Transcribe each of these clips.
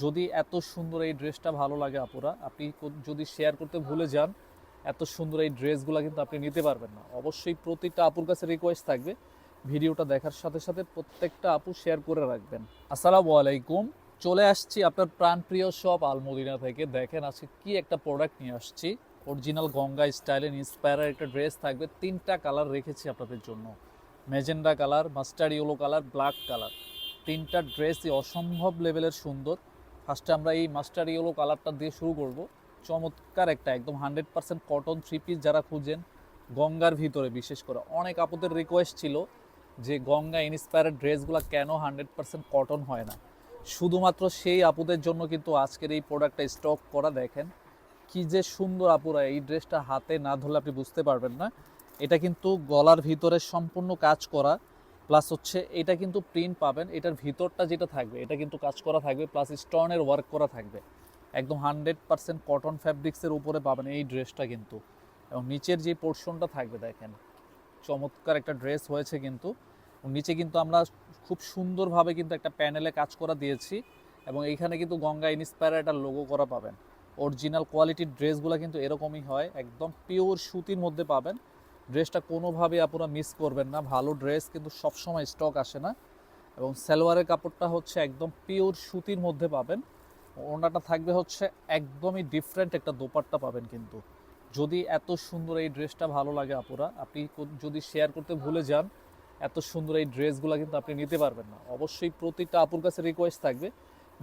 যদি এত সুন্দর এই ড্রেসটা ভালো লাগে আপুরা, আপনি যদি শেয়ার করতে ভুলে যান, এত সুন্দর এই ড্রেসগুলো কিন্তু আপনি নিতে পারবেন না। অবশ্যই প্রতিটা আপুর কাছে রিকোয়েস্ট থাকবে, ভিডিওটা দেখার সাথে সাথে প্রত্যেকটা আপু শেয়ার করে রাখবেন। আসসালামু আলাইকুম, চলে আসছি আপনার প্রাণপ্রিয় শপ আলমদিনা থেকে। দেখেন আজকে কি একটা প্রোডাক্ট নিয়ে আসছি। অরিজিনাল গঙ্গা স্টাইলের ইন্সপায়ার একটা ড্রেস থাকবে। 3টা কালার রেখেছি আপনাদের জন্য, magenta colour, mustard yellow colour, black colour. 3টা ড্রেসই অসম্ভব লেভেলের সুন্দর। ফার্স্টে আমরা এই মাস্টার্ড ইয়েলো কালারটা দিয়ে শুরু করব। চমৎকার একটা একদম 100% কটন থ্রি পিস যারা খুঁজেন গঙ্গার ভিতরে, বিশেষ করে অনেক আপুদের রিকোয়েস্ট ছিল যে গঙ্গা ইন্সপায়ার্ড ড্রেসগুলো কেন 100% কটন হয় না। শুধুমাত্র সেই আপুদের জন্য কিন্তু আজকের এই প্রোডাক্টটা স্টক করা। দেখেন কি যে সুন্দর আপুরা, এই ড্রেসটা হাতে না ধরলে আপনি বুঝতে পারবেন না। এটা কিন্তু গলার ভিতরে সম্পূর্ণ কাজ করা, প্লাস হচ্ছে এটা কিন্তু প্রিন্ট পাবেন। এটার ভিতরটা যেটা থাকবে এটা কিন্তু কাজ করা থাকবে, প্লাস স্টোনের ওয়ার্ক করা থাকবে। একদম 100% কটন ফ্যাব্রিক্সের উপরে পাবেন এই ড্রেসটা কিন্তু। এবং নিচের যে পোর্শনটা থাকবে দেখেন, চমৎকার একটা ড্রেস হয়েছে কিন্তু। নিচে কিন্তু আমরা খুব সুন্দরভাবে কিন্তু একটা প্যানেলে কাজ করা দিয়েছি, এবং এইখানে কিন্তু গঙ্গা ইন্সপায়ার একটা লোগো করা পাবেন। অরিজিনাল কোয়ালিটির ড্রেসগুলো কিন্তু এরকমই হয়, একদম পিওর সুতির মধ্যে পাবেন। ড্রেসটা কোনোভাবে আপনারা মিস করবেন না। ভালো ড্রেস কিন্তু সবসময় স্টক আসে না। এবং সালোয়ারের কাপড়টা হচ্ছে একদম পিওর সুতির মধ্যে পাবেন। ওড়নাটা থাকবে হচ্ছে একদমই ডিফারেন্ট একটা দোপাট্টা পাবেন কিন্তু। যদি এত সুন্দর এই ড্রেসটা ভালো লাগে আপুরা, আপনি যদি শেয়ার করতে ভুলে যান, এত সুন্দর এই ড্রেসগুলো কিন্তু আপনি নিতে পারবেন না। অবশ্যই প্রতিটা আপুর কাছে রিকোয়েস্ট থাকবে,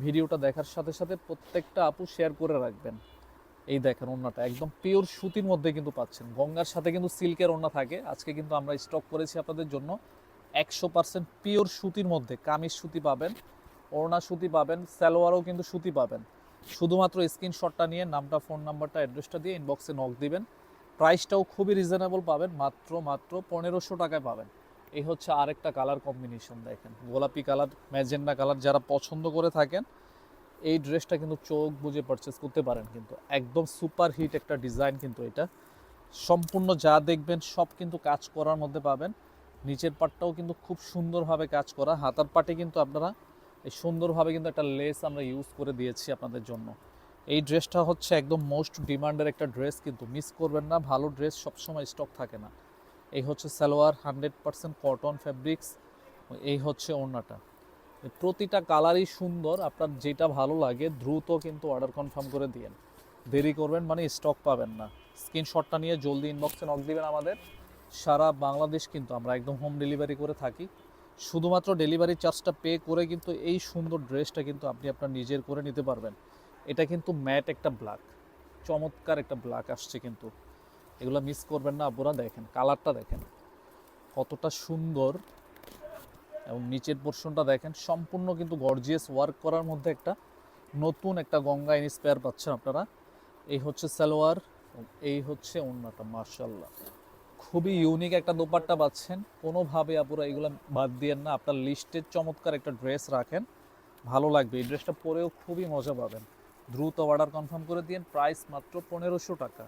ভিডিওটা দেখার সাথে সাথে প্রত্যেকটা আপু শেয়ার করে রাখবেন। এই দেখেন ওড়নাটা একদম পিওর সুতির মধ্যে কিন্তু পাচ্ছেন। গঙ্গার সাথে কিন্তু সিল্কের ওড়না থাকে, আজকে কিন্তু আমরা স্টক করেছি আপনাদের জন্য 100% পিওর সুতির মধ্যে। কামিজ সুতি পাবেন, ওড়না সুতি পাবেন, সালোয়ারও কিন্তু সুতি পাবেন। শুধুমাত্র স্ক্রিনশটটা নিয়ে নামটা, ফোন নাম্বারটা, অ্যাড্রেসটা দিয়ে ইনবক্সে নক দিবেন। প্রাইসটাও খুবই রিজনেবল পাবেন, মাত্র 1500 টাকায় পাবেন। এই হচ্ছে আরেকটা কালার কম্বিনেশন, দেখেন গোলাপি কালার, ম্যাজেন্ডা কালার। যারা পছন্দ করে থাকেন এই ড্রেসটা কিন্তু চোখ বুজে পারচেস করতে পারেন কিন্তু। একদম সুপার হিট একটা ডিজাইন কিন্তু এটা। সম্পূর্ণ যা দেখবেন সব কিন্তু কাজ করার মধ্যে পাবেন। নিচের পাটটাও কিন্তু খুব সুন্দরভাবে কাজ করা। হাতার পাটে কিন্তু আপনারা এই সুন্দরভাবে কিন্তু একটা লেস আমরা ইউজ করে দিয়েছি আপনাদের জন্য। এই ড্রেসটা হচ্ছে একদম মোস্ট ডিমান্ডের একটা ড্রেস কিন্তু, মিস করবেন না। ভালো ড্রেস সবসময় স্টক থাকে না। এই হচ্ছে সালোয়ার, 100% কটন ফ্যাব্রিক্স। এই হচ্ছে ওড়নাটা। প্রতিটা কালারই সুন্দর। আপনার যেটা ভালো লাগে দ্রুত কিন্তু অর্ডার কনফার্ম করে দিয়েন, দেরি করবেন মানে স্টক পাবেন না। স্ক্রিনশটটা নিয়ে জলদি ইনবক্সে নক দিবেন আমাদের। সারা বাংলাদেশ কিন্তু আমরা একদম হোম ডেলিভারি করে থাকি। শুধুমাত্র ডেলিভারি চার্জটা পে করে কিন্তু এই সুন্দর ড্রেসটা কিন্তু আপনি আপনার নিজের করে নিতে পারবেন। এটা কিন্তু ম্যাট একটা ব্ল্যাক, চমৎকার একটা ব্ল্যাক আসছে কিন্তু। এগুলো মিস করবেন না আপনারা। দেখেন কালারটা, দেখেন কতটা সুন্দর। এবং নিচের পোর্শনটা দেখেন সম্পূর্ণ কিন্তু গর্জিয়াস ওয়ার্ক করার মধ্যে একটা নতুন একটা গঙ্গা ইন্সপায়ার পাচ্ছেন আপনারা। এই হচ্ছে সালোয়ার, এই হচ্ছে ওড়নাটা। মাশাআল্লাহ, খুবই ইউনিক একটা দোপাট্টা পাচ্ছেন। কোনোভাবে আপুরা এগুলো বাদ দিয়েন না, আপনার লিস্টের চমৎকার একটা ড্রেস রাখেন, ভালো লাগবে। এই ড্রেসটা পরেও খুবই মজা পাবেন। দ্রুত অর্ডার কনফার্ম করে দিন। প্রাইস মাত্র 1500 টাকা।